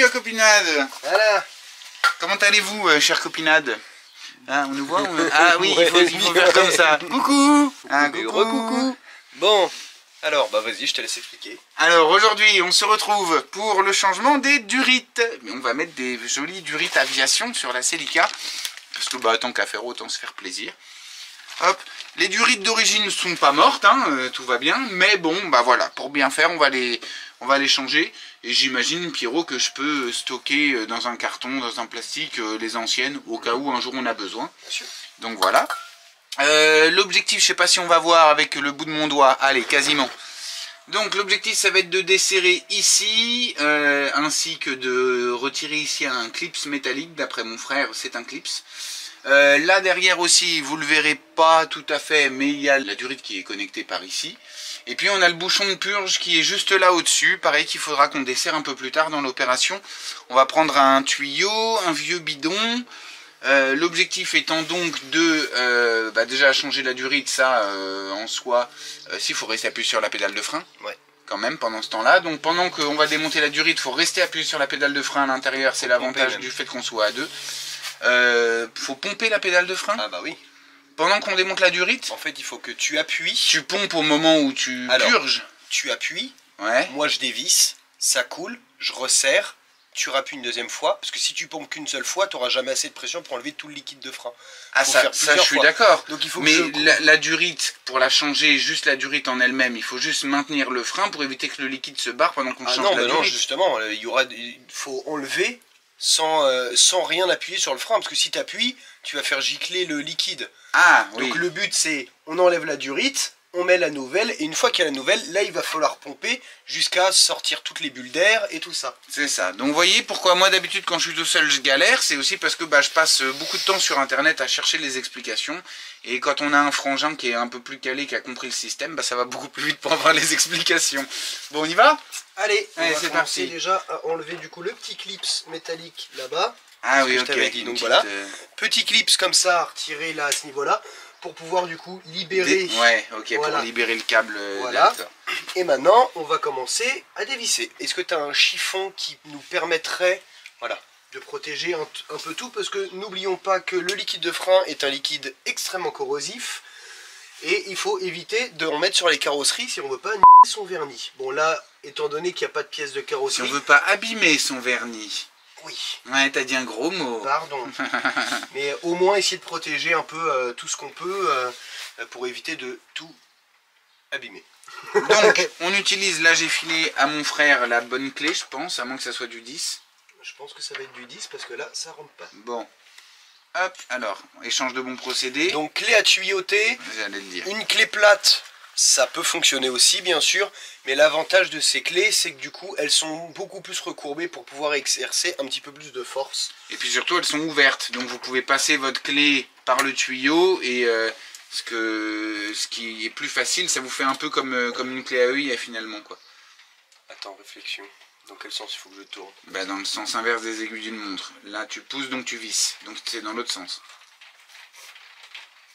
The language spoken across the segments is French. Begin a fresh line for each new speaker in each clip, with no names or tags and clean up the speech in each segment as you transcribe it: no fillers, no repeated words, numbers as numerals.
la copinade.
Voilà.
Comment allez-vous, chère copinade? Hein, on nous voit Ah oui, il faut faire comme ça. Coucou.
Coucou. Bon, alors, bah vas-y, je te laisse expliquer.
Alors aujourd'hui, on se retrouve pour le changement des durites. On va mettre des jolies durites aviation sur la Celica. Parce que bah tant qu'à faire, autant se faire plaisir. Hop, les durites d'origine ne sont pas mortes, hein, tout va bien. Mais bon, bah voilà, pour bien faire, on va les changer. Et j'imagine, Pierrot, que je peux stocker dans un carton, dans un plastique, les anciennes, au cas où un jour on a besoin.
Bien sûr.
Donc voilà. L'objectif, je sais pas si on va voir avec le bout de mon doigt, allez, quasiment. Donc l'objectif, ça va être de desserrer ici, ainsi que de retirer ici un clips métallique. D'après mon frère, c'est un clips. Là derrière aussi, vous le verrez pas tout à fait, mais il y a la durite qui est connectée par ici. Et puis on a le bouchon de purge qui est juste là au-dessus, pareil qu'il faudra qu'on desserre un peu plus tard dans l'opération. On va prendre un tuyau, un vieux bidon. L'objectif étant donc de déjà changer la durite, ça en soi, s'il faut rester appuyé sur la pédale de frein. Ouais. Quand même pendant ce temps-là. Donc pendant qu'on va démonter la durite, il faut rester appuyé sur la pédale de frein à l'intérieur, c'est l'avantage du fait qu'on soit à deux. Faut pomper la pédale de frein.
Ah bah oui.
Pendant qu'on démonte la durite.
En fait, il faut que tu appuies.
Tu pompes au moment où tu purges.
Tu appuies.
Ouais.
Moi, je dévisse. Ça coule. Je resserre. Tu rappuies une deuxième fois. Parce que si tu pompes qu'une seule fois, tu n'auras jamais assez de pression pour enlever tout le liquide de frein.
Ah ça je suis d'accord.
Donc il faut
mais la durite, pour la changer, juste la durite en elle-même, il faut juste maintenir le frein pour éviter que le liquide se barre pendant qu'on change la durite.
Non, justement, il faut enlever sans rien appuyer sur le frein. Parce que si tu appuies, tu vas faire gicler le liquide.
Ah oui.
Donc le but c'est, on enlève la durite, on met la nouvelle, et une fois qu'il y a la nouvelle, là il va falloir pomper jusqu'à sortir toutes les bulles d'air et tout ça.
C'est ça. Donc vous voyez pourquoi moi d'habitude quand je suis tout seul je galère, c'est aussi parce que je passe beaucoup de temps sur internet à chercher les explications. Et quand on a un frangin qui est un peu plus calé, qui a compris le système, ça va beaucoup plus vite pour avoir les explications. Bon, on y va?
Allez, on va
c'est
commencer
parti.
déjà à enlever du coup le petit clips métallique là-bas.
Ah oui,
ok.
dit.
Donc voilà, petit clips comme ça, retirer là à ce niveau-là, pour pouvoir du coup libérer.
Ouais, ok,
voilà.
pour libérer le câble.
Voilà. Et maintenant, on va commencer à dévisser. Est-ce que tu as un chiffon qui nous permettrait, voilà, de protéger un peu tout, parce que n'oublions pas que le liquide de frein est un liquide extrêmement corrosif et il faut éviter de en mettre sur les carrosseries si on veut pas niquer son vernis. Bon là, étant donné qu'il n'y a pas de pièces de carrosserie...
Si on veut pas abîmer son vernis.
Oui.
Ouais, t'as dit un gros mot.
Pardon. Mais au moins essayer de protéger un peu tout ce qu'on peut pour éviter de tout abîmer.
Donc, on utilise, là j'ai filé à mon frère la bonne clé, je pense, à moins que ça soit du 10.
Je pense que ça va être du 10 parce que là, ça rentre pas.
Bon. Hop, alors, échange de bons procédés.
Donc, clé à tuyauter.
J'allais le dire.
Une clé plate, ça peut fonctionner aussi, bien sûr. Mais l'avantage de ces clés, c'est que du coup, elles sont beaucoup plus recourbées pour pouvoir exercer un petit peu plus de force.
Et puis surtout, elles sont ouvertes. Donc, vous pouvez passer votre clé par le tuyau et... ce qui est plus facile, ça vous fait un peu comme une clé à œil finalement quoi.
Attends, réflexion. Dans quel sens il faut que je tourne?
Dans le sens inverse des aiguilles d'une montre. Là tu pousses donc tu visses. Donc c'est dans l'autre sens.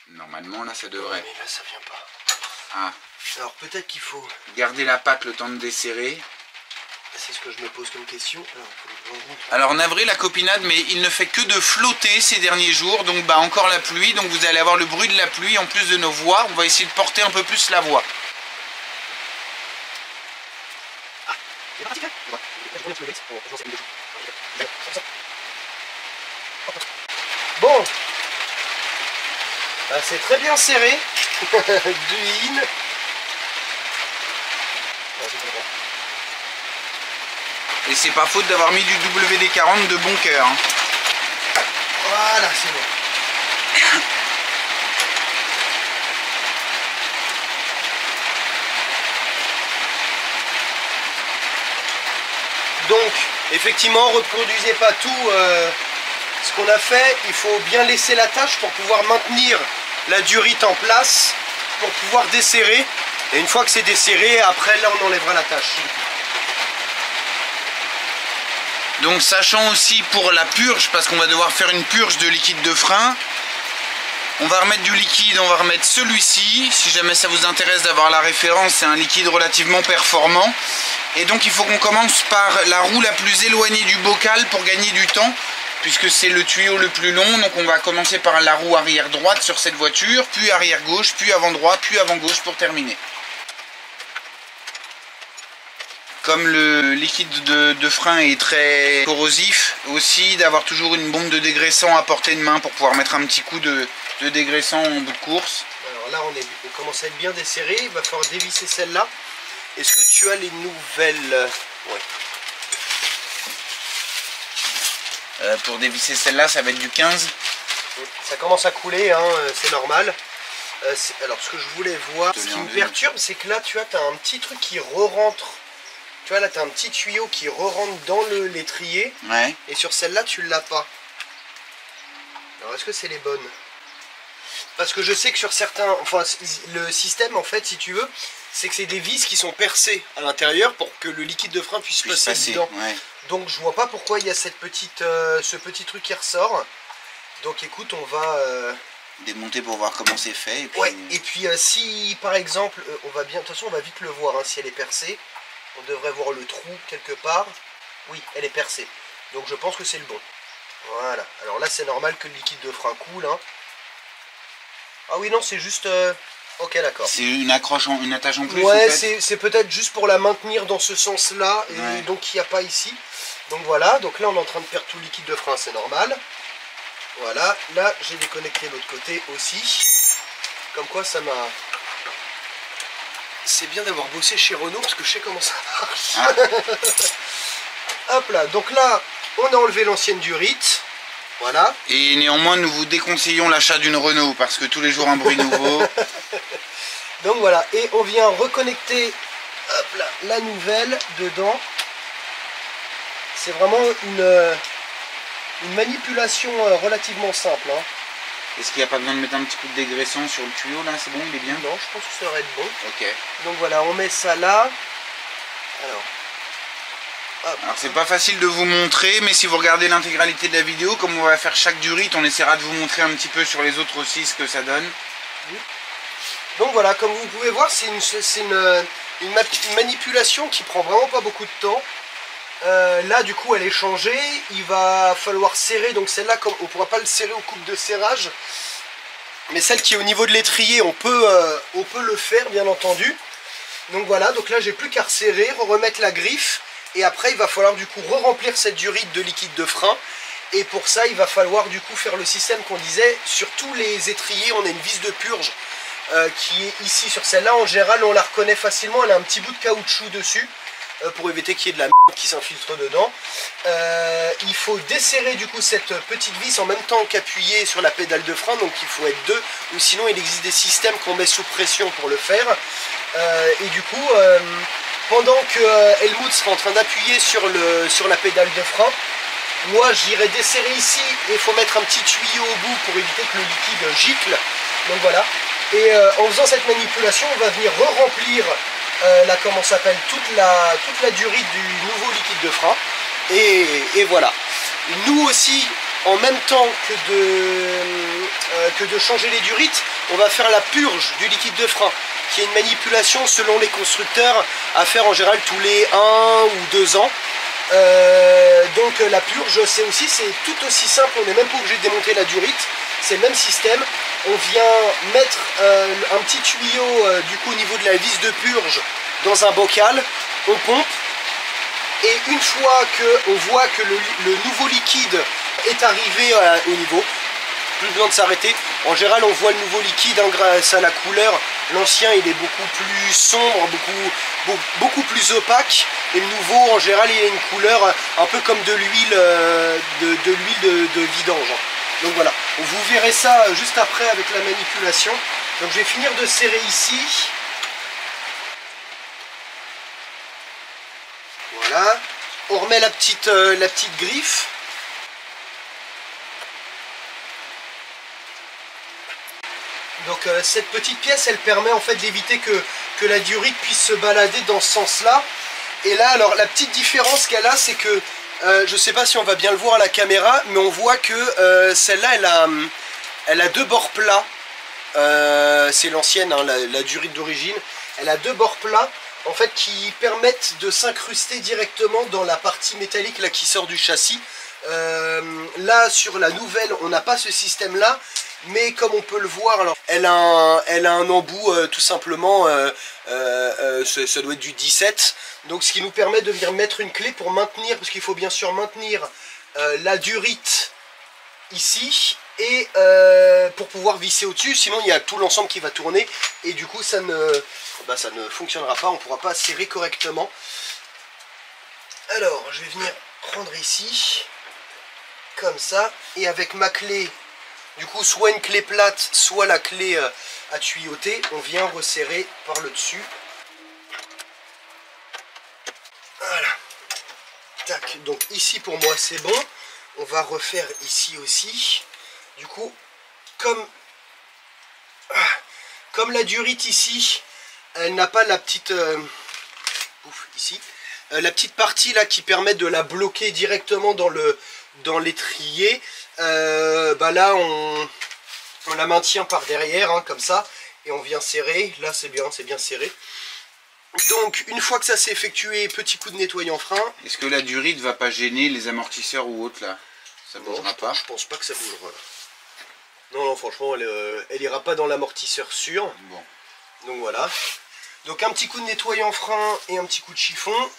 Normalement là ça devrait.
Mais là ça vient pas.
Ah.
Alors peut-être qu'il faut...
garder la patte le temps de desserrer.
C'est ce que je me pose comme question.
Alors navré la copinade, mais il ne fait que de flotter ces derniers jours, donc encore la pluie, donc vous allez avoir le bruit de la pluie en plus de nos voix. On va essayer de porter un peu plus la voix.
Bon, c'est très bien serré. Du in.
Et c'est pas faute d'avoir mis du WD-40 de bon cœur. Hein.
Voilà, c'est bon. Donc, effectivement, reproduisez pas tout ce qu'on a fait. Il faut bien laisser la tâche pour pouvoir maintenir la durite en place, pour pouvoir desserrer. Et une fois que c'est desserré, après là on enlèvera la tâche.
Donc sachant aussi pour la purge, parce qu'on va devoir faire une purge de liquide de frein, On va remettre du liquide, on va remettre celui-ci. Si jamais ça vous intéresse d'avoir la référence, c'est un liquide relativement performant. Et donc il faut qu'on commence par la roue la plus éloignée du bocal pour gagner du temps, puisque c'est le tuyau le plus long. Donc on va commencer par la roue arrière droite sur cette voiture, puis arrière gauche, puis avant droit, puis avant gauche pour terminer. Comme le liquide de frein est très corrosif, aussi d'avoir toujours une bombe de dégraissant à portée de main pour pouvoir mettre un petit coup de dégraissant en bout de course.
Alors là on commence à être bien desserré, il va falloir dévisser celle-là. Est-ce que tu as les nouvelles? Ouais.
Pour dévisser celle-là, ça va être du 15.
Ça commence à couler, hein, c'est normal. Alors ce que je voulais voir, ce qui me perturbe, c'est que là tu as un petit truc qui re-rentre. Tu vois là tu as un petit tuyau qui re-rentre dans l'étrier.
Ouais.
Et sur celle-là tu l'as pas. Alors est-ce que c'est les bonnes? Parce que je sais que sur certains, enfin le système en fait si tu veux, c'est que c'est des vis qui sont percées à l'intérieur pour que le liquide de frein puisse passer dedans. Ouais. Donc je vois pas pourquoi il y a cette petite, ce petit truc qui ressort. Donc écoute, on va
démonter pour voir comment c'est fait. Et puis...
Ouais. Et puis si par exemple, on va bien, de toute façon on va vite le voir hein, si elle est percée. On devrait voir le trou quelque part. Oui, elle est percée. Donc je pense que c'est le bon. Voilà. Alors là c'est normal que le liquide de frein coule. Hein. Ah oui non c'est juste... Ok d'accord.
C'est une accroche, une attache en plus.
Ouais, c'est peut-être juste pour la maintenir dans ce sens-là, et ouais. Donc il n'y a pas ici. Donc voilà, donc là on est en train de perdre tout le liquide de frein, c'est normal. Voilà, là j'ai déconnecté l'autre côté aussi. Comme quoi ça m'a... C'est bien d'avoir bossé chez Renault parce que je sais comment ça marche. Ah. Hop là, donc là on a enlevé l'ancienne durite. Voilà.
Et néanmoins, nous vous déconseillons l'achat d'une Renault parce que tous les jours un bruit nouveau.
Donc voilà, et on vient reconnecter hop là, la nouvelle dedans. C'est vraiment une manipulation relativement simple. Hein.
Est-ce qu'il n'y a pas besoin de mettre un petit coup de dégraissant sur le tuyau là? C'est bon, il est bien?
Non, je pense que ça devrait être bon.
Ok.
Donc voilà, on met ça là.
Alors c'est pas facile de vous montrer, mais si vous regardez l'intégralité de la vidéo, comme on va faire chaque durite, on essaiera de vous montrer un petit peu sur les autres aussi ce que ça donne.
Donc voilà, comme vous pouvez voir, c'est une manipulation qui prend vraiment pas beaucoup de temps. Là du coup elle est changée, il va falloir serrer, donc celle-là on ne pourra pas le serrer au coupe de serrage. Mais celle qui est au niveau de l'étrier, on peut le faire bien entendu. Donc voilà, donc là j'ai plus qu'à resserrer, remettre la griffe. Et après il va falloir du coup re-remplir cette durite de liquide de frein. Et pour ça il va falloir du coup faire le système qu'on disait. Sur tous les étriers on a une vis de purge qui est ici sur celle-là. En général on la reconnaît facilement, elle a un petit bout de caoutchouc dessus. Pour éviter qu'il y ait de la merde qui s'infiltre dedans. Il faut desserrer du coup cette petite vis en même temps qu'appuyer sur la pédale de frein. Donc il faut être deux. Ou sinon il existe des systèmes qu'on met sous pression pour le faire. Et du coup... pendant que Helmut sera en train d'appuyer sur la pédale de frein, moi j'irai desserrer ici et il faut mettre un petit tuyau au bout pour éviter que le liquide gicle. Donc voilà. Et en faisant cette manipulation, on va venir re-remplir comment s'appelle, toute la durite du nouveau liquide de frein. Et voilà. Nous aussi, en même temps que de changer les durites, on va faire la purge du liquide de frein, qui est une manipulation selon les constructeurs à faire en général tous les 1 ou 2 ans. Donc la purge c'est tout aussi simple, on n'est même pas obligé de démonter la durite, c'est le même système. On vient mettre un petit tuyau du coup au niveau de la vis de purge dans un bocal, on pompe, et une fois qu'on voit que le nouveau liquide est arrivé au niveau, plus besoin de s'arrêter. En général on voit le nouveau liquide hein, grâce à la couleur. L'ancien il est beaucoup plus sombre, beaucoup plus opaque, et le nouveau en général il a une couleur un peu comme de l'huile de vidange. Donc voilà, vous verrez ça juste après avec la manipulation. Donc je vais finir de serrer ici. Voilà, on remet la petite griffe. Donc cette petite pièce elle permet en fait d'éviter que la durite puisse se balader dans ce sens là. Et là alors la petite différence qu'elle a c'est que je sais pas si on va bien le voir à la caméra, mais on voit que celle-là Elle a deux bords plats. C'est l'ancienne, hein, la durite d'origine. Elle a deux bords plats en fait qui permettent de s'incruster directement dans la partie métallique là qui sort du châssis. Là sur la nouvelle on n'a pas ce système là, mais comme on peut le voir, alors, elle a un embout tout simplement, ça doit être du 17, donc ce qui nous permet de venir mettre une clé pour maintenir, parce qu'il faut bien sûr maintenir la durite ici, et pour pouvoir visser au-dessus, sinon il y a tout l'ensemble qui va tourner, et du coup ça ne fonctionnera pas, on ne pourra pas serrer correctement. Alors je vais venir prendre ici, comme ça, et avec ma clé, du coup soit une clé plate, soit la clé à tuyauter, on vient resserrer par le dessus. Voilà. Tac, donc ici pour moi c'est bon. On va refaire ici aussi. Du coup, comme la durite ici, elle n'a pas la petite ici, la petite partie là qui permet de la bloquer directement dans l'étrier. Là on la maintient par derrière, hein, comme ça, et on vient serrer. Là c'est bien serré. Donc une fois que ça s'est effectué, petit coup de nettoyant frein.
Est-ce que la durite va pas gêner les amortisseurs ou autres là? Ça bougera pas?
Je pense pas que ça bougera. Non, franchement elle ira pas dans l'amortisseur sûr.
Bon.
Donc voilà. Donc un petit coup de nettoyant frein et un petit coup de chiffon.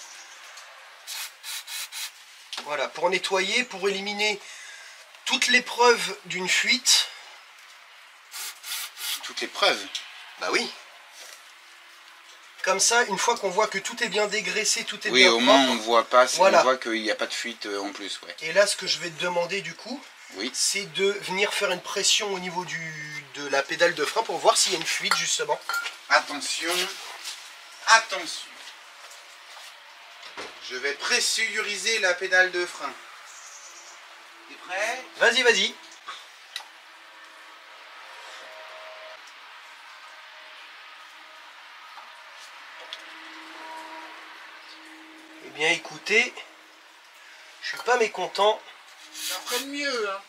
Voilà, pour nettoyer, pour éliminer toutes les preuves d'une fuite.
Toutes les preuves?
Bah oui. Comme ça, une fois qu'on voit que tout est bien dégraissé, tout est bien propre.
Oui, au moins on voit pas,
voilà.
On voit qu'il n'y a pas de fuite en plus. Ouais.
Et là, ce que je vais te demander du coup,
oui,
c'est de venir faire une pression au niveau de la pédale de frein pour voir s'il y a une fuite justement.
Attention, attention. Je vais pressuriser la pédale de frein. T'es prêt?
Vas-y, vas-y. Eh bien écoutez, je suis pas mécontent.
Ça ferait de mieux, hein.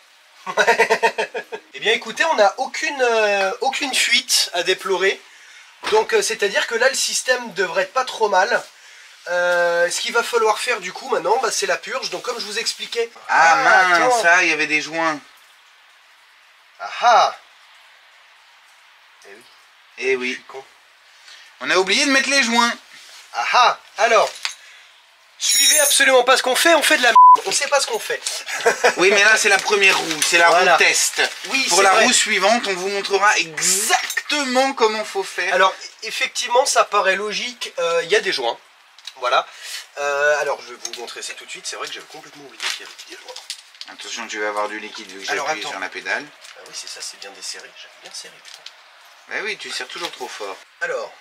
Eh bien écoutez, on n'a aucune fuite à déplorer. Donc c'est-à-dire que là le système devrait être pas trop mal. Ce qu'il va falloir faire du coup maintenant, c'est la purge. Donc comme je vous expliquais.
Ah mince,
attends.
ça, il y avait des joints.
Ah ah. Eh oui.
Eh oui.
Je suis con.
On a oublié de mettre les joints.
Ah ah. Alors, suivez absolument pas ce qu'on fait, on fait de la merde. On sait pas ce qu'on fait.
Oui, mais là c'est la première roue, c'est la
voilà.
roue test.
Oui,
pour la
vrai.
roue suivante, on vous montrera exactement comment faut faire.
Alors, effectivement, ça paraît logique. Il y a des joints. Voilà. Alors, je vais vous montrer ça tout de suite. C'est vrai que j'avais complètement oublié qu'il y avait des joints.
Attention, tu vas avoir du liquide vu que j'ai
Alors,
appuyé
attends.
sur la pédale.
Ah oui, c'est ça, c'est bien desserré. J'avais bien serré, putain.
Bah oui, tu serres toujours trop fort.
Alors,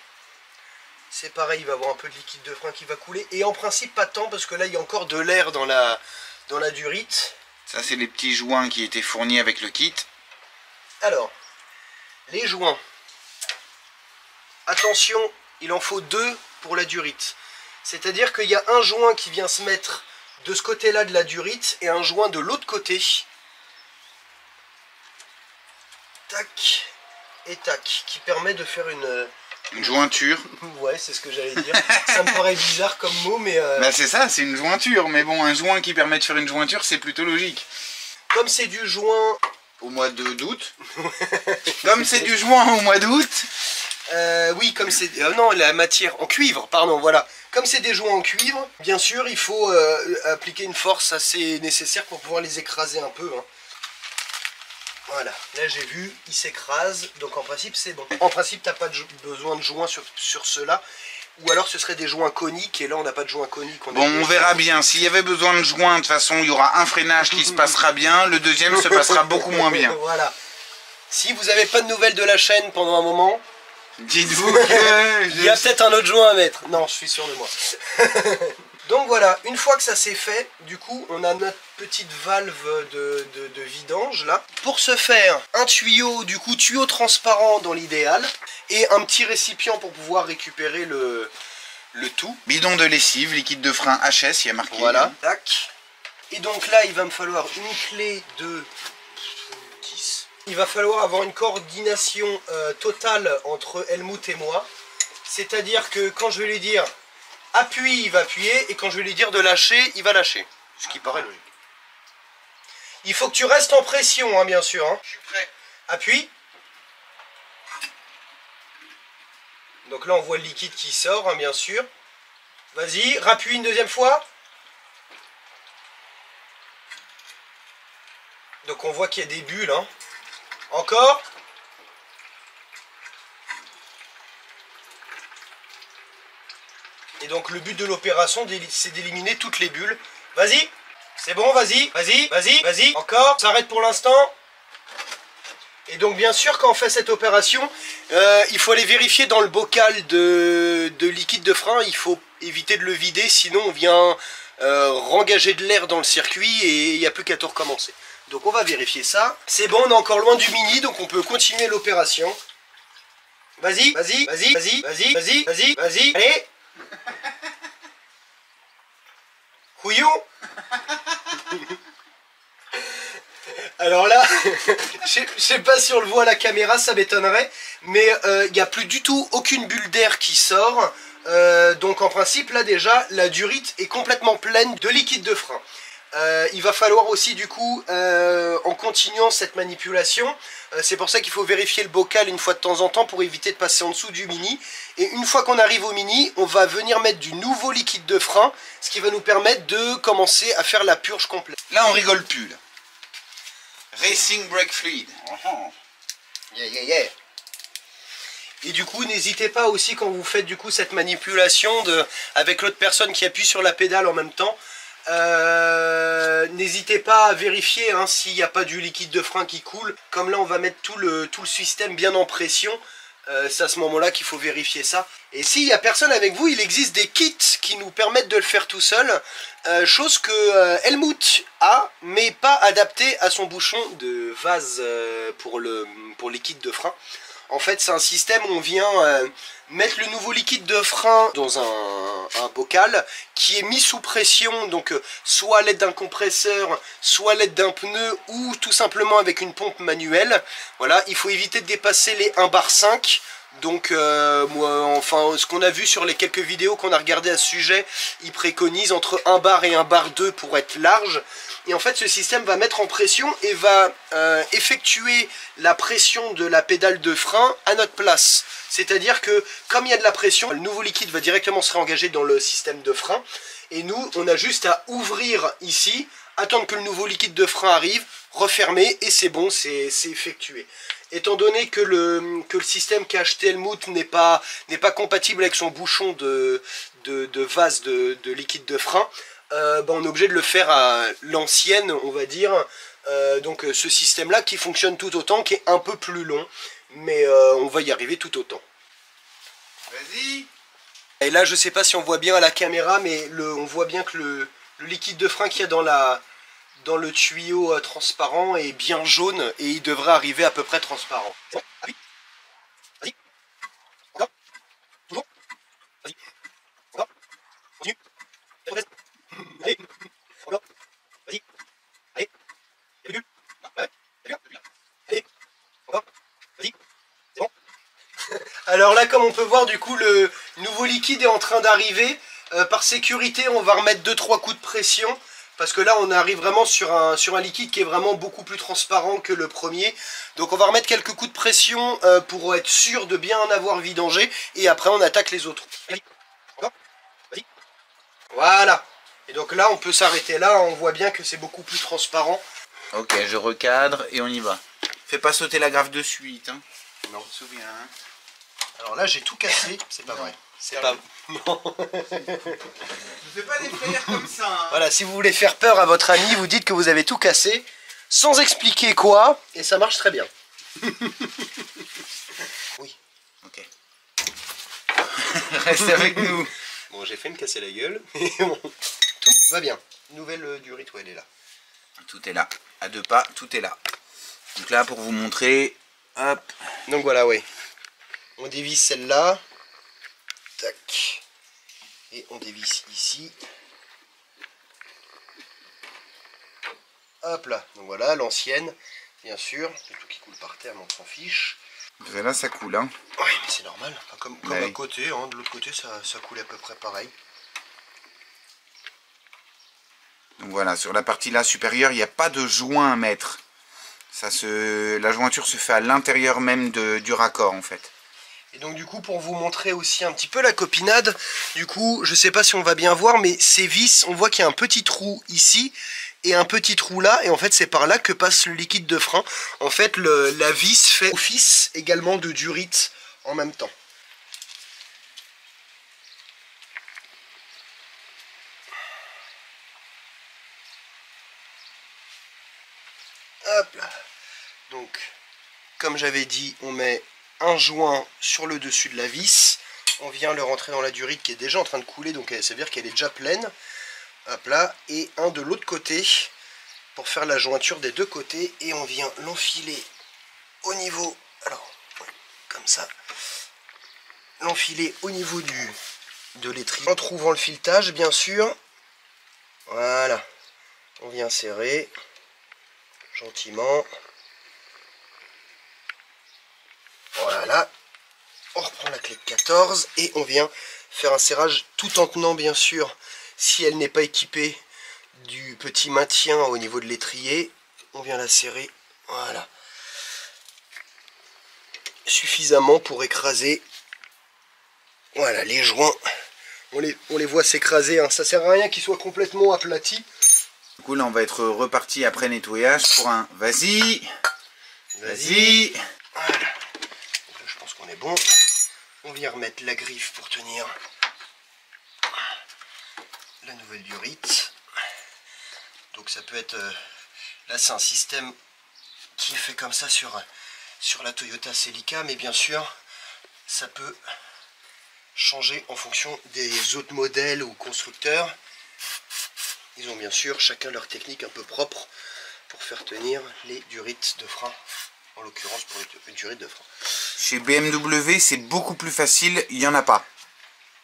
c'est pareil, il va y avoir un peu de liquide de frein qui va couler. Et en principe, pas tant, parce que là, il y a encore de l'air dans la durite.
Ça, c'est les petits joints qui étaient fournis avec le kit.
Alors, les joints. Attention, il en faut 2 pour la durite. C'est-à-dire qu'il y a un joint qui vient se mettre de ce côté-là de la durite et un joint de l'autre côté. Tac et tac, qui permet de faire
une jointure.
Ouais, c'est ce que j'allais dire. Ça me paraît bizarre comme mot, mais...
Bah c'est ça, c'est une jointure. Mais bon, un joint qui permet de faire une jointure, c'est plutôt logique.
Comme c'est du joint...
Au mois d'août. Comme c'est du joint au mois d'août.
Oui, comme c'est... non, la matière en cuivre, pardon, voilà. Comme c'est des joints en cuivre, bien sûr, il faut appliquer une force assez nécessaire pour pouvoir les écraser un peu. Hein. Voilà, là j'ai vu, il s'écrase, donc en principe c'est bon. En principe, t'as pas besoin de joints sur ceux-là. Ou alors ce serait des joints coniques, et là on n'a pas de joints coniques.
Bon, on verra bien. S'il y avait besoin de joints, de toute façon, il y aura un freinage qui se passera bien, le deuxième se passera beaucoup moins bien.
Voilà. Si vous n'avez pas de nouvelles de la chaîne pendant un moment,
dites-vous que...
il y a peut-être un autre joint à mettre. Non, je suis sûr de moi. Donc voilà, une fois que ça c'est fait, du coup, on a notre petite valve de vidange là. Pour ce faire, un tuyau, du coup, tuyau transparent dans l'idéal, et un petit récipient pour pouvoir récupérer le tout.
Bidon de lessive, liquide de frein HS, il y a marqué.
Voilà, tac. Et donc là, il va me falloir une clé de 10. Il va falloir avoir une coordination totale entre Helmut et moi. C'est-à-dire que quand je vais lui dire appuie, il va appuyer, et quand je vais lui dire de lâcher, il va lâcher. Ce qui paraît logique. Il faut que tu restes en pression, hein, bien sûr. Hein.
Je suis prêt.
Appuie. Donc là, on voit le liquide qui sort, hein, bien sûr. Vas-y, rappuie une deuxième fois. Donc on voit qu'il y a des bulles. Hein. Encore. Et donc le but de l'opération, c'est d'éliminer toutes les bulles. Vas-y. C'est bon, vas-y. Vas-y, vas-y, vas-y. Encore. S'arrête pour l'instant. Et donc bien sûr, quand on fait cette opération, il faut aller vérifier dans le bocal de liquide de frein. Il faut éviter de le vider, sinon on vient rengager de l'air dans le circuit et il n'y a plus qu'à tout recommencer. Donc on va vérifier ça. C'est bon, on est encore loin du mini, donc on peut continuer l'opération. Vas-y, vas-y, vas-y, vas-y, vas-y, vas-y, vas-y, vas-y. Allez. Couillon. Alors là, je sais pas si on le voit à la caméra, ça m'étonnerait, mais il n'y a plus du tout aucune bulle d'air qui sort. Donc en principe, là déjà, la durite est complètement pleine de liquide de frein. Il va falloir aussi du coup, en continuant cette manipulation, c'est pour ça qu'il faut vérifier le bocal une fois de temps en temps pour éviter de passer en dessous du mini. Et une fois qu'on arrive au mini, on va venir mettre du nouveau liquide de frein, ce qui va nous permettre de commencer à faire la purge complète.
Là on rigole plus là. Racing Brake Fluid.
Yeah, yeah, yeah. Et du coup, n'hésitez pas aussi quand vous faites du coup cette manipulation avec l'autre personne qui appuie sur la pédale en même temps. N'hésitez pas à vérifier hein, s'il n'y a pas du liquide de frein qui coule. Comme là, on va mettre tout le système bien en pression. C'est à ce moment-là qu'il faut vérifier ça. Et s'il n'y a personne avec vous, il existe des kits qui nous permettent de le faire tout seul. Chose que Helmut a, mais pas adapté à son bouchon de vase pour liquide de frein. En fait, c'est un système où on vient mettre le nouveau liquide de frein dans un bocal qui est mis sous pression, donc soit à l'aide d'un compresseur, soit à l'aide d'un pneu ou tout simplement avec une pompe manuelle. Voilà, il faut éviter de dépasser les 1,5 bar. Donc, enfin, ce qu'on a vu sur les quelques vidéos qu'on a regardées à ce sujet, il préconise entre 1 bar et 1 bar 2 pour être large. Et en fait, ce système va mettre en pression et va effectuer la pression de la pédale de frein à notre place. C'est-à-dire que, comme il y a de la pression, le nouveau liquide va directement se réengager dans le système de frein. Et nous, on a juste à ouvrir ici, attendre que le nouveau liquide de frein arrive, refermer, et c'est bon, c'est effectué. Étant donné que le système qu'a acheté Helmut n'est pas compatible avec son bouchon de vase de liquide de frein, on est obligé de le faire à l'ancienne, on va dire. Donc ce système-là qui fonctionne tout autant, qui est un peu plus long, mais on va y arriver tout autant.
Vas-y.
Et là, je sais pas si on voit bien à la caméra, mais on voit bien que le liquide de frein qu'il y a dans le tuyau transparent est bien jaune et il devrait arriver à peu près transparent. Bon, allez. Vas-y. Encore. Toujours. Vas-y. Encore. Continue. Allez. Encore. Vas-y. Allez. Allez. Allez. Encore. Vas-y. C'est bon. Alors là, comme on peut voir, du coup, le nouveau liquide est en train d'arriver. Par sécurité, on va remettre 2-3 coups de pression. Parce que là, on arrive vraiment sur un liquide qui est vraiment beaucoup plus transparent que le premier. Donc on va remettre quelques coups de pression pour être sûr de bien en avoir vidangé. Et après, on attaque les autres. Vas-y. Encore. Vas-y. Voilà. Et donc là, on peut s'arrêter là. On voit bien que c'est beaucoup plus transparent.
Ok, je recadre et on y va. Fais pas sauter la graffe de suite. Hein.
Non.
Je me souviens. Hein.
Alors là, j'ai tout cassé. C'est pas vrai. C'est pas...
Non. Ne fais pas des frayeurs comme ça. Hein.
Voilà, si vous voulez faire peur à votre ami, vous dites que vous avez tout cassé, sans expliquer quoi, et ça marche très bien. Oui.
Ok. Reste avec nous.
Bon, j'ai fait me casser la gueule, mais bon, tout va bien. Nouvelle durite, ouais, elle est là.
Tout est là. À 2 pas, tout est là. Donc là, pour vous montrer, hop.
Donc voilà, ouais. On dévisse celle-là. Tac. Et on dévisse ici. Hop là. Donc voilà, l'ancienne. bien sûr, le tout qui coule par terre, mais on s'en fiche.
Là ça coule, hein.
Oui, mais c'est normal, enfin, comme à côté, hein, de l'autre côté ça coule à peu près pareil.
Donc voilà, sur la partie là supérieure, il n'y a pas de joint à mettre. La jointure se fait à l'intérieur même du raccord en fait.
Et donc du coup, pour vous montrer aussi un petit peu la copinade, du coup, je sais pas si on va bien voir, mais ces vis, on voit qu'il y a un petit trou ici et un petit trou là, et en fait c'est par là que passe le liquide de frein. En fait, la vis fait office également de durite en même temps. Hop là. Donc, comme j'avais dit, on met un joint sur le dessus de la vis. On vient le rentrer dans la durite qui est déjà en train de couler, donc ça veut dire qu'elle est déjà pleine. Hop là. Et un de l'autre côté pour faire la jointure des deux côtés. Et on vient l'enfiler au niveau, alors, comme ça. L'enfiler au niveau de l'étrier. En trouvant le filetage, bien sûr. Voilà. On vient serrer gentiment. Voilà, on reprend la clé de 14 et on vient faire un serrage tout en tenant bien sûr, si elle n'est pas équipée du petit maintien au niveau de l'étrier, on vient la serrer, voilà, suffisamment pour écraser, voilà, les joints, on les voit s'écraser, hein. Ça sert à rien qu'ils soient complètement aplatis.
Du coup là on va être reparti après nettoyage pour un vas-y, vas-y.
Voilà. Je pense qu'on est bon. On vient remettre la griffe pour tenir la nouvelle durite. Donc ça peut être... là c'est un système qui est fait comme ça sur la Toyota Celica, mais bien sûr ça peut changer en fonction des autres modèles ou constructeurs. Ils ont bien sûr chacun leur technique un peu propre pour faire tenir les durites de frein. En l'occurrence pour une durite de frein.
Chez BMW c'est beaucoup plus facile, il n'y en a pas.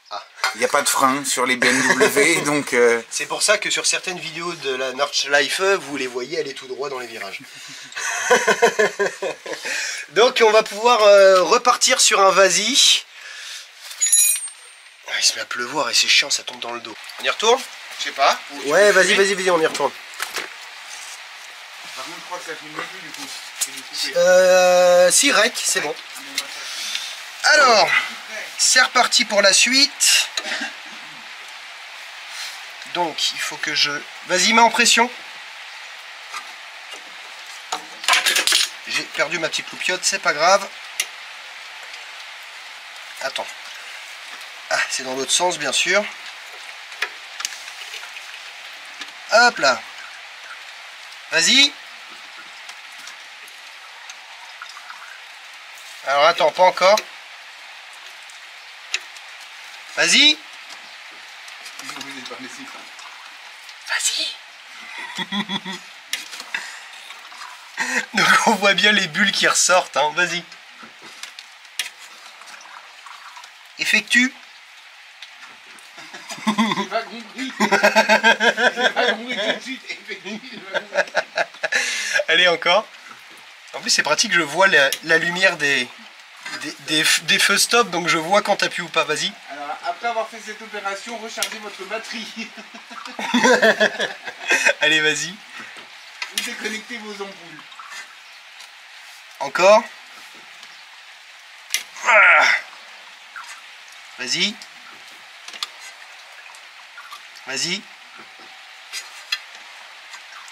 Ah.
Il n'y a pas de frein sur les BMW, donc...
C'est pour ça que sur certaines vidéos de la Nordschleife, vous les voyez aller tout droit dans les virages. Donc on va pouvoir repartir sur un vas-y. Ah, il se met à pleuvoir et c'est chiant, ça tombe dans le dos. On y retourne?
Je sais pas.
Ouais, vas-y, on y retourne.
Par contre, je crois que ça filme plus du coup.
Si, rec, c'est bon. Alors, c'est reparti pour la suite. Donc, il faut que je... Vas-y, mets en pression. J'ai perdu ma petite loupiote, c'est pas grave. Attends. Ah, c'est dans l'autre sens, bien sûr. Hop là. Vas-y. Alors attends, pas encore. Vas-y. Vas-y. Donc on voit bien les bulles qui ressortent, hein. Vas-y. Effectue.
J'ai pas compris. J'ai pas compris tout de suite.
Allez, encore. En plus c'est pratique, je vois la lumière des feux stop, donc je vois quand t'appuies ou pas. Vas-y.
Alors après avoir fait cette opération, rechargez votre batterie.
Allez, vas-y.
Vous déconnectez vos ampoules.
Encore. Vas-y. Vas-y.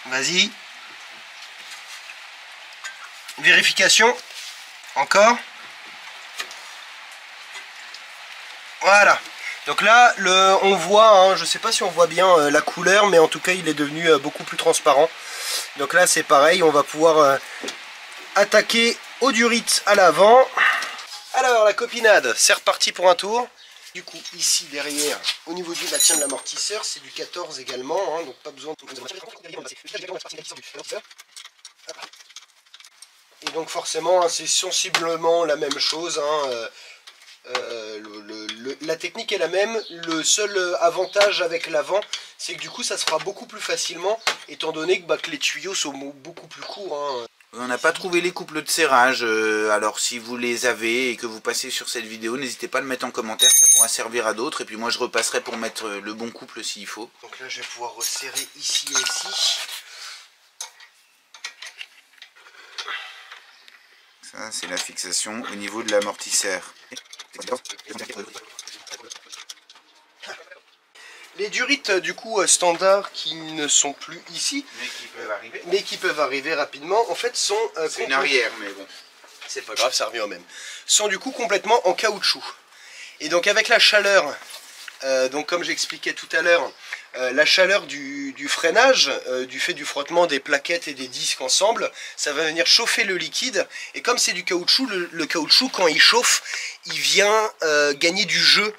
Vas-y. Vérification. Encore. Voilà. Donc là, on voit, hein, je sais pas si on voit bien la couleur, mais en tout cas, il est devenu beaucoup plus transparent. Donc là, c'est pareil, on va pouvoir attaquer au durite à l'avant. Alors, la copinade, c'est reparti pour un tour. Du coup, ici, derrière, au niveau du maintien de l'amortisseur, c'est du 14 également, hein, donc pas besoin de... Et donc forcément, hein, c'est sensiblement la même chose, hein, la technique est la même. Le seul avantage avec l'avant, c'est que du coup ça se fera beaucoup plus facilement, étant donné que les tuyaux sont beaucoup plus courts, hein.
On n'a pas trouvé les couples de serrage, alors si vous les avez et que vous passez sur cette vidéo, n'hésitez pas à le mettre en commentaire, ça pourra servir à d'autres. Et puis moi je repasserai pour mettre le bon couple s'il faut.
Donc là je vais pouvoir resserrer ici et ici.
Ça c'est la fixation au niveau de l'amortisseur.
Les durites du coup standards qui ne sont plus ici, mais qui peuvent arriver rapidement, en fait sont...
c'est une arrière mais bon.
C'est pas grave, ça revient au même. Sont du coup complètement en caoutchouc. Et donc avec la chaleur, donc comme j'expliquais tout à l'heure, la chaleur du freinage, du fait du frottement des plaquettes et des disques ensemble, ça va venir chauffer le liquide. Et comme c'est du caoutchouc, le caoutchouc quand il chauffe, il vient gagner du jeu.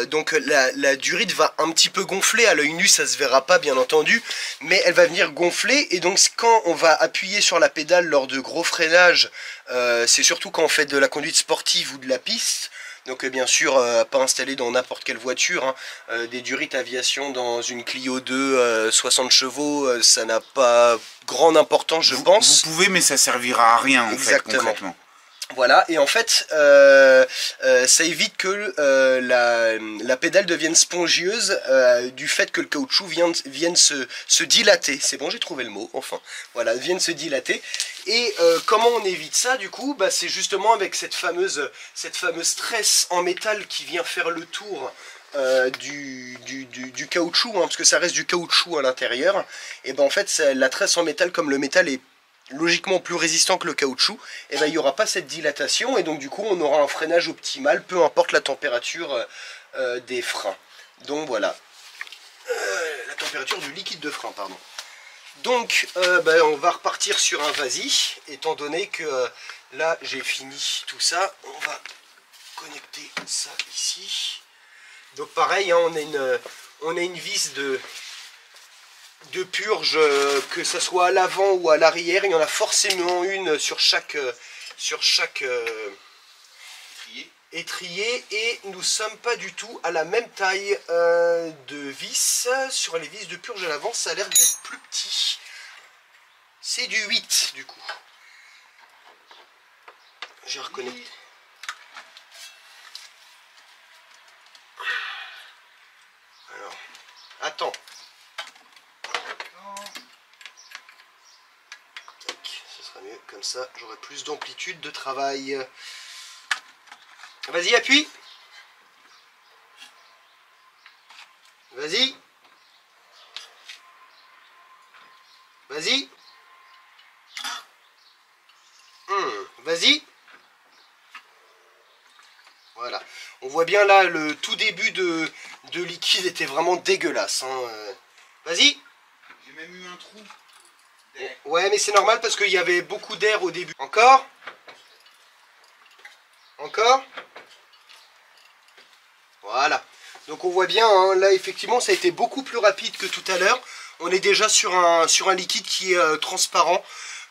Donc la durite va un petit peu gonfler, à l'œil nu ça se verra pas bien entendu, mais elle va venir gonfler, et donc quand on va appuyer sur la pédale lors de gros freinages, c'est surtout quand on fait de la conduite sportive ou de la piste, donc bien sûr pas installé dans n'importe quelle voiture, hein. Des durites aviation dans une Clio 2 60 chevaux, ça n'a pas grande importance je pense.
Vous pouvez mais ça servira à rien en
Exactement.
fait concrètement.
Voilà, et en fait, ça évite que la pédale devienne spongieuse du fait que le caoutchouc vienne se dilater. C'est bon, j'ai trouvé le mot, enfin. Voilà, vienne se dilater. Et comment on évite ça, du coup? Bah, c'est justement avec cette fameuse tresse en métal qui vient faire le tour du caoutchouc, hein, parce que ça reste du caoutchouc à l'intérieur. Et ben en fait, la tresse en métal, comme le métal est logiquement plus résistant que le caoutchouc, et ben il n'y aura pas cette dilatation, et donc du coup on aura un freinage optimal, peu importe la température des freins. Donc voilà, la température du liquide de frein, pardon. Donc on va repartir sur un vas-y, étant donné que là j'ai fini tout ça. On va connecter ça ici. Donc pareil, hein, on a une vis de purge, que ce soit à l'avant ou à l'arrière. Il y en a forcément une sur chaque étrier, et nous ne sommes pas du tout à la même taille de vis. Sur les vis de purge à l'avant, ça a l'air d'être plus petit. C'est du 8 du coup. J'ai reconnecté. Alors, attends. Ce sera mieux, comme ça j'aurai plus d'amplitude de travail. Vas-y, appuie. Vas-y. Vas-y. Vas-y. Voilà. On voit bien là, le tout début de liquide était vraiment dégueulasse. Hein. Vas-y.
J'ai même eu un trou.
Ouais, mais c'est normal parce qu'il y avait beaucoup d'air au début. Encore. Encore. Voilà. Donc on voit bien, hein, là effectivement ça a été beaucoup plus rapide que tout à l'heure. On est déjà sur un liquide qui est transparent.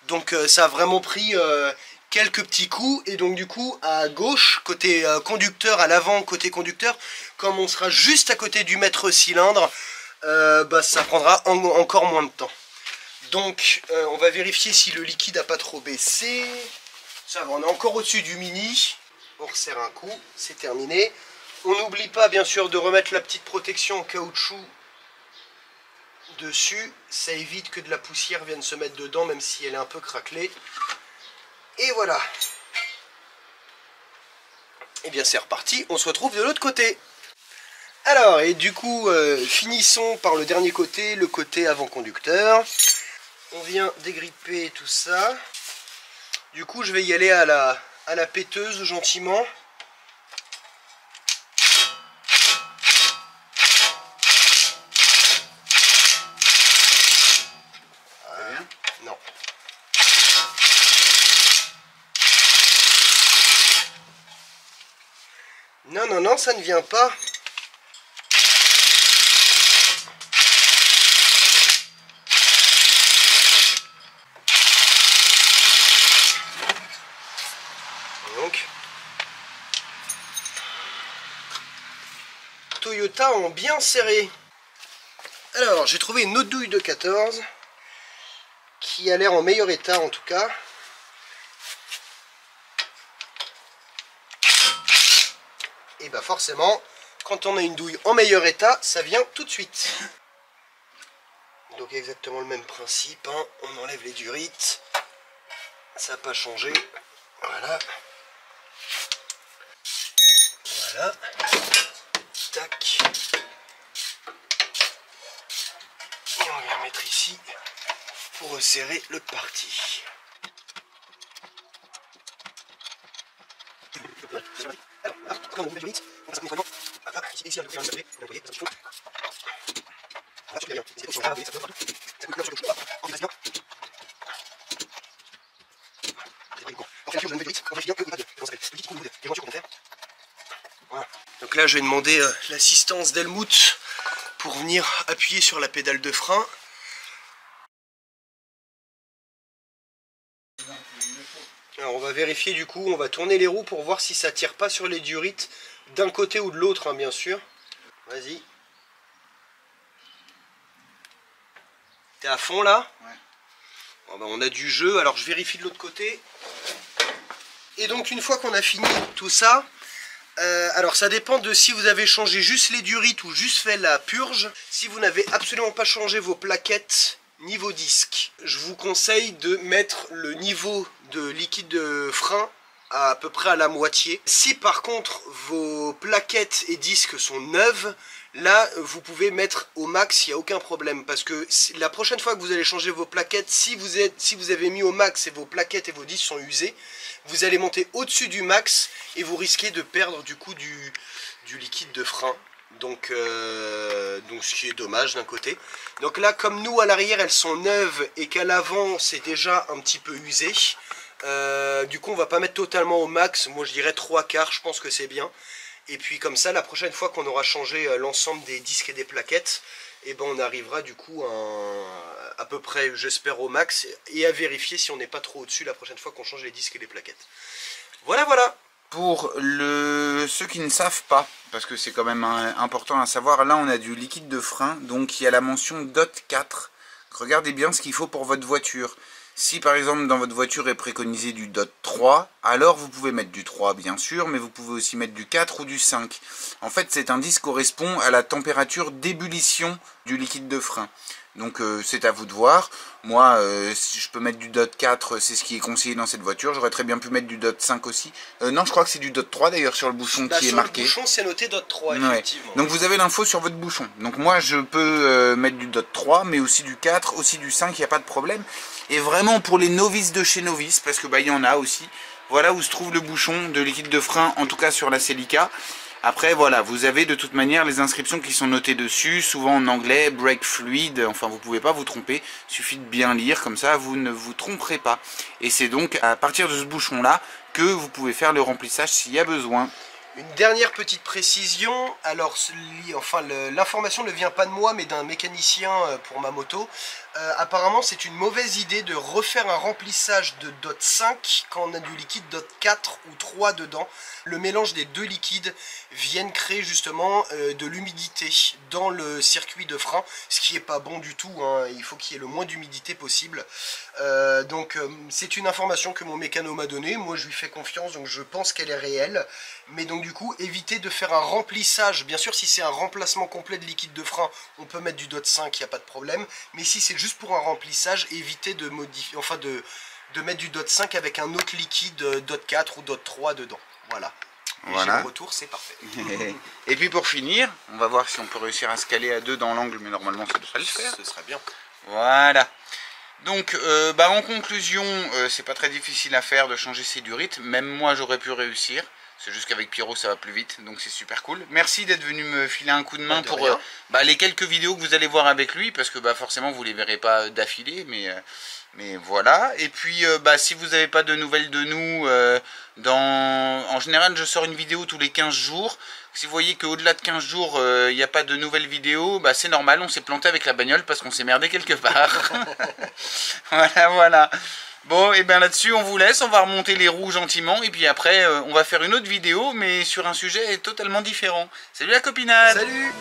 Donc ça a vraiment pris quelques petits coups. Et donc du coup à gauche, côté conducteur, à l'avant côté conducteur, comme on sera juste à côté du maître cylindre, ça prendra encore moins de temps. Donc on va vérifier si le liquide n'a pas trop baissé. Ça va, on est encore au-dessus du mini. On resserre un coup, c'est terminé. On n'oublie pas bien sûr de remettre la petite protection en caoutchouc dessus. Ça évite que de la poussière vienne se mettre dedans, même si elle est un peu craquelée. Et voilà. Et bien c'est reparti, on se retrouve de l'autre côté. Alors, et du coup, finissons par le dernier côté, le côté avant-conducteur. On vient dégripper tout ça. Du coup, je vais y aller à la péteuse gentiment. Non. Non, non, non, ça ne vient pas. Donc, Toyota ont bien serré. Alors, j'ai trouvé une autre douille de 14 qui a l'air en meilleur état en tout cas. Et bah forcément, quand on a une douille en meilleur état, ça vient tout de suite. Donc exactement le même principe, hein. On enlève les durites. Ça n'a pas changé. Voilà. Voilà. Tac. Et on vient mettre ici pour resserrer l'autre partie. Donc là je vais demander l'assistance d'Helmut pour venir appuyer sur la pédale de frein. Alors on va vérifier du coup, on va tourner les roues pour voir si ça tire pas sur les durites d'un côté ou de l'autre, hein, bien sûr. Vas-y. T'es à fond là?
Ouais.
Bon, bah, on a du jeu, alors je vérifie de l'autre côté. Et donc une fois qu'on a fini tout ça, alors ça dépend de si vous avez changé juste les durites ou juste fait la purge. Si vous n'avez absolument pas changé vos plaquettes ni vos disques, je vous conseille de mettre le niveau de liquide de frein à peu près à la moitié. Si par contre vos plaquettes et disques sont neuves, là vous pouvez mettre au max, il n'y a aucun problème, parce que la prochaine fois que vous allez changer vos plaquettes, si vous avez mis au max et vos plaquettes et vos disques sont usés, vous allez monter au-dessus du max et vous risquez de perdre du coup du liquide de frein. Donc ce qui est dommage d'un côté. Donc là, comme nous à l'arrière elles sont neuves et qu'à l'avant c'est déjà un petit peu usé, du coup on va pas mettre totalement au max. Moi je dirais 3/4, je pense que c'est bien. Et puis comme ça, la prochaine fois qu'on aura changé l'ensemble des disques et des plaquettes, et ben on arrivera du coup à peu près, j'espère, au max, et à vérifier si on n'est pas trop au-dessus la prochaine fois qu'on change les disques et les plaquettes. Voilà, voilà.
Pour ceux qui ne savent pas, parce que c'est quand même important à savoir, là on a du liquide de frein, donc il y a la mention DOT 4. Regardez bien ce qu'il faut pour votre voiture. Si par exemple dans votre voiture est préconisé du DOT 3, alors vous pouvez mettre du 3 bien sûr, mais vous pouvez aussi mettre du 4 ou du 5. En fait cet indice correspond à la température d'ébullition du liquide de frein. Donc c'est à vous de voir. Moi, si je peux mettre du DOT 4, c'est ce qui est conseillé dans cette voiture. J'aurais très bien pu mettre du DOT 5 aussi. Non, je crois que c'est du DOT 3 d'ailleurs sur le bouchon qui est marqué.
Sur le bouchon, c'est noté DOT 3, effectivement.
Ouais. Donc vous avez l'info sur votre bouchon. Donc moi, je peux mettre du DOT 3, mais aussi du 4, aussi du 5, il n'y a pas de problème. Et vraiment pour les novices de chez novices, parce que bah il y en a aussi. Voilà où se trouve le bouchon de liquide de frein, en tout cas sur la Celica. Après voilà, vous avez de toute manière les inscriptions qui sont notées dessus, souvent en anglais, brake fluid, enfin vous pouvez pas vous tromper, il suffit de bien lire, comme ça vous ne vous tromperez pas. Et c'est donc à partir de ce bouchon là que vous pouvez faire le remplissage s'il y a besoin.
Une dernière petite précision, alors enfin l'information ne vient pas de moi mais d'un mécanicien pour ma moto. Apparemment c'est une mauvaise idée de refaire un remplissage de DOT 5 quand on a du liquide DOT 4 ou 3 dedans. Le mélange des deux liquides viennent créer justement de l'humidité dans le circuit de frein, ce qui n'est pas bon du tout, hein. Il faut qu'il y ait le moins d'humidité possible. Donc c'est une information que mon mécano m'a donnée, moi je lui fais confiance donc je pense qu'elle est réelle. Mais donc du coup évitez de faire un remplissage, bien sûr si c'est un remplacement complet de liquide de frein on peut mettre du DOT 5, il n'y a pas de problème. Mais si c'est juste pour un remplissage, évitez de modifier, enfin de mettre du DOT 5 avec un autre liquide DOT 4 ou DOT 3 dedans. Voilà.
Voilà.
Le retour, c'est parfait.
Et puis pour finir, on va voir si on peut réussir à se caler à deux dans l'angle, mais normalement ça devrait le faire.
Ce serait bien.
Voilà. Donc en conclusion, c'est pas très difficile à faire de changer ses durites. Même moi j'aurais pu réussir. C'est juste qu'avec Pierrot ça va plus vite, donc c'est super cool. Merci d'être venu me filer un coup de main pour les quelques vidéos que vous allez voir avec lui, parce que forcément vous les verrez pas d'affilée, mais voilà. Et puis si vous n'avez pas de nouvelles de nous, en général je sors une vidéo tous les 15 jours. Si vous voyez qu'au-delà de 15 jours il n'y a pas de nouvelles vidéos, c'est normal, on s'est planté avec la bagnole parce qu'on s'est merdé quelque part. Voilà. Bon, et bien là-dessus, on vous laisse, on va remonter les roues gentiment, et puis après, on va faire une autre vidéo, mais sur un sujet totalement différent. Salut la copinade!
Salut!